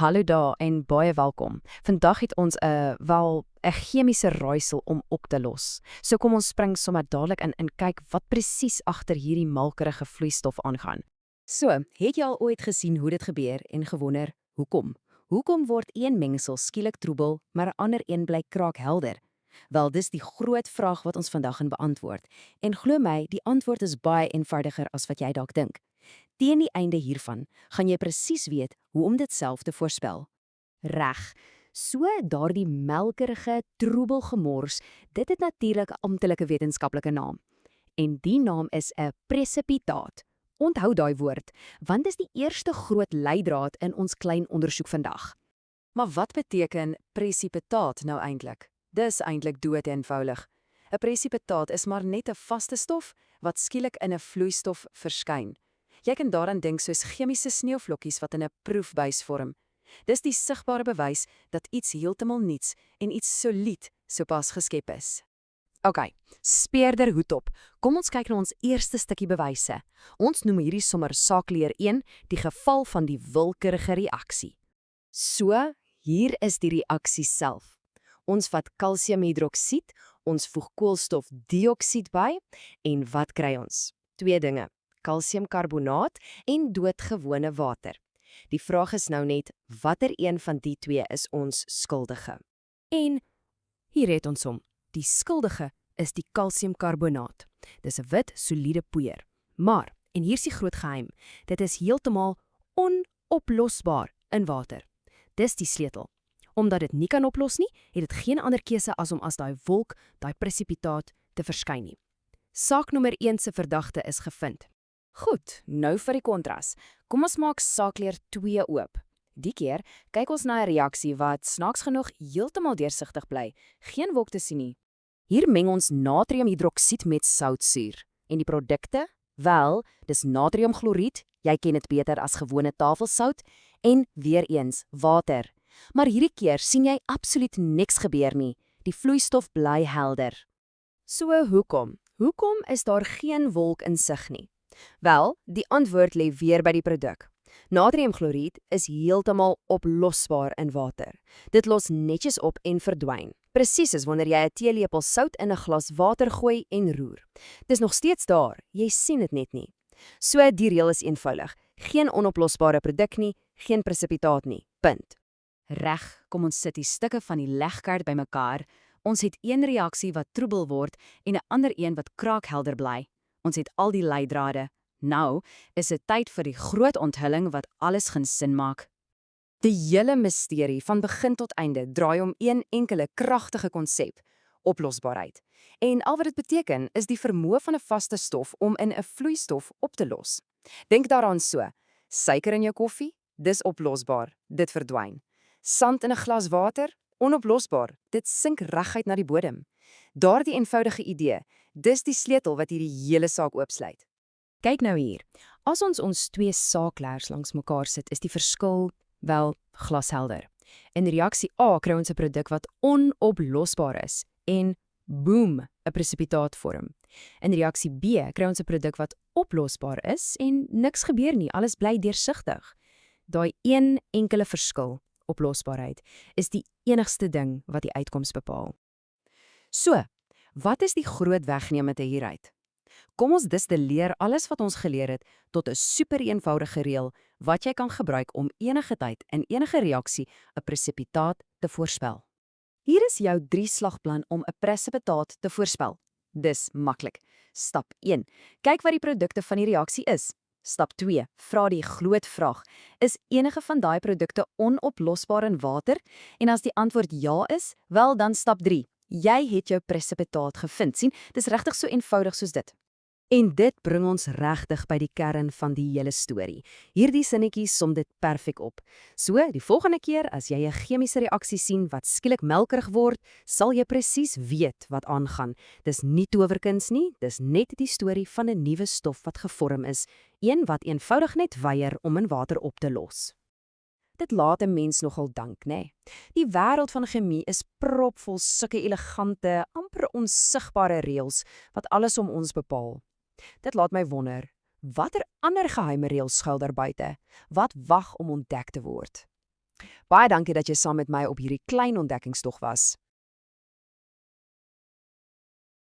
Hallo daar en baie welkom. Vandag het ons 'n chemiese raaisel om op te los. So kom ons spring sommer dadelik in en kyk wat presies agter hierdie malkerige vloeistof aangaan. So, het jy al ooit gesien hoe dit gebeur en gewonder, hoekom? Hoekom word een mengsel skielik troebel, maar 'n ander een bly kraakhelder? Wel, dis die groot vraag wat ons vandag gaan beantwoord. En glo my, die antwoord is baie eenvoudiger as wat jy dalk dink. Teen die einde hiervan gaan jy presies weet hoe om dit self te voorspel. Reg. So daardie melkerige troebelgemors, dit het natuurlik 'n amptelike wetenskaplike naam. En die naam is 'n presipitaat. Onthou daai woord, want dis die eerste groot leidraad in ons klein ondersoek vandag. Maar wat beteken presipitaat nou eintlik? Dis eintlik dood eenvoudig. 'n Presipitaat is maar net 'n vaste stof wat skielik in 'n vloeistof verskyn. Jy kan daaraan dink soos chemiese sneeuvlokkies wat in 'n proefbuis vorm. Dis die sigbare bewys dat iets heeltemal nuuts en iets solied sopas geskep is. OK, speerder hoed op. Kom ons kyk na ons eerste stukkie bewyse. Ons noem hierdie sommer saakleer 1, die geval van die wilkerige reaksie. So, hier is die reaksie self. Ons vat kalsiumhidroksied, ons voeg koolstofdioksied by en wat kry ons? Twee dinge: kalsiumkarbonaat en doodgewone water. Die vraag is nou net, watter een van die twee is ons skuldige? En hier het ons hom. Die skuldige is die kalsiumkarbonaat. Dis 'n wit, soliede poeier. Maar, en hier's die groot geheim, dit is heeltemal onoplosbaar in water. Dis die sleutel. Omdat dit nie kan oplos nie, het dit geen ander keuse as om as daai wolk, daai presipitaat te verskyn nie. Saak nommer 1 se verdagte is gevind. Goed, nou vir die kontras. Kom ons maak saakleer 2 oop. Die keer kyk ons na 'n reaksie wat snaaks genoeg heeltemal deursigtig bly, geen wolk te sien nie. Hier meng ons natriumhidroksied met soutsuur. En die produkte? Wel, dis natriumchloried, jy ken dit beter as gewone tafelsout, en weer eens water. Maar hierdie keer sien jy absoluut niks gebeur nie. Die vloeistof bly helder. So hoekom? Hoekom is daar geen wolk in sig nie? Wel, die antwoord lê weer by die produk. Natriumchloried is heeltemal oplosbaar in water. Dit los netjies op en verdwyn. Presies as wanneer jy 'n teelepel sout in 'n glas water gooi en roer. Dis nog steeds daar, jy sien dit net nie. So die reël is eenvoudig. Geen onoplosbare produk nie, geen presipitaat nie. Punt. Reg, kom ons sit die stukke van die legkaart bymekaar. Ons het een reaksie wat troebel word en 'n ander een wat kraakhelder bly. Ons het al die leidrade. Nou is dit tyd vir die groot onthulling wat alles gaan sin maak. Die hele misterie van begin tot einde draai om een enkele kragtige konsep: oplosbaarheid. En al wat dit beteken is die vermoë van 'n vaste stof om in 'n vloeistof op te los. Dink daaraan so: suiker in jou koffie, dis oplosbaar, dit verdwyn. Sand in 'n glas water, onoplosbaar, dit sink reguit na die bodem. Daardie eenvoudige idee, dis die sleutel wat hierdie hele saak oopsluit. Kyk nou hier. As ons twee saakleers langs mekaar sit, is die verskil wel glashelder. In reaksie A kry ons 'n produk wat onoplosbaar is en boom, 'n presipitaat vorm. In reaksie B kry ons 'n produk wat oplosbaar is en niks gebeur nie, alles bly deursigtig. Daai een enkele verskil, oplosbaarheid, is die enigste ding wat die uitkoms bepaal. So, wat is die groot wegneemende hieruit? Kom ons distilleer alles wat ons geleer het tot 'n super eenvoudige reël wat jy kan gebruik om enige tyd in enige reaksie 'n presipitaat te voorspel. Hier is jou 3-slagplan om 'n presipitaat te voorspel. Dis maklik. Stap 1: kyk wat die produkte van die reaksie is. Stap 2: vra die groot vraag: is enige van daai produkte onoplosbaar in water? En as die antwoord ja is, wel dan stap 3: jy het jou presipitaat gevind. Sien, dis regtig so eenvoudig soos dit. En dit bring ons regtig by die kern van die hele storie. Hierdie sinnetjie som dit perfek op. So, die volgende keer as jy 'n chemiese reaksie sien wat skielik melkerig word, sal jy presies weet wat aangaan. Dis nie towerkuns nie, dis net die storie van 'n nuwe stof wat gevorm is, een wat eenvoudig net weier om in water op te los. Dit laat 'n mens nogal dink, né? Die wêreld van chemie is propvol sulke elegante, amper onsigbare reëls wat alles om ons bepaal. Dit laat my wonder, watter ander geheime reëls skuil daar buite? Wat wag om ontdek te word? Baie dankie dat jy saam met my op hierdie klein ontdekkingstog was.